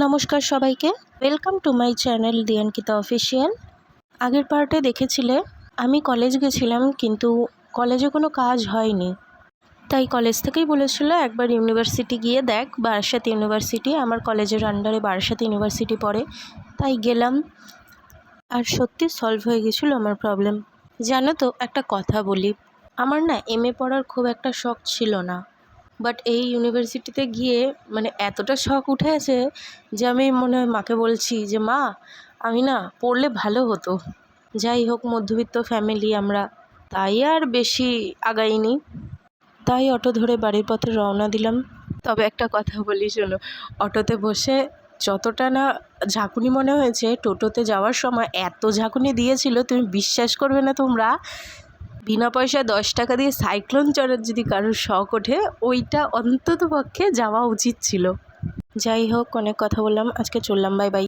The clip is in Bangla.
নমস্কার সবাইকে, welcome to my channel Diyankita official. আগের পার্টে দেখেছিলে আমি কলেজ গেছিলাম, কিন্তু কলেজে কোনো কাজ হয়নি। তাই কলেজ থেকেই বলেছিল একবার ইউনিভার্সিটি গিয়ে দেখ, বারাসাত ইউনিভার্সিটি, আমার কলেজের আন্ডারে বারাসাত ইউনিভার্সিটি পড়ে। তাই গেলাম, আর সত্যি সলভ হয়ে গেছিলো আমার প্রবলেম। জানো তো, একটা কথা বলি, আমার না এমএ পড়ার খুব একটা শখ ছিল না, বাট এই ইউনিভার্সিটিতে গিয়ে এতটা শখ উঠে আছে যে আমি মনে হয় মাকে বলছি যে মা, আমি না পড়লে ভালো হতো। যাই হোক, মধ্যবিত্ত ফ্যামিলি আমরা, তাই আর বেশি আগাইনি। তাই অটো ধরে বাড়ির পথে রওনা দিলাম। তবে একটা কথা বলি শোনো, অটোতে বসে যতটা না ঝাঁকুনি মনে হয়েছে, টোটোতে যাওয়ার সময় এত ঝাঁকুনি দিয়েছিল তুমি বিশ্বাস করবে না তোমরা। বিনা পয়সায় 10 টাকা দিয়ে সাইক্লোন চড়ার যদি কারোর শখ ওঠে, ওইটা অন্তত পক্ষে যাওয়া উচিত ছিল। যাই হোক, অনেক কথা বললাম, আজকে চললাম, বাই বাই।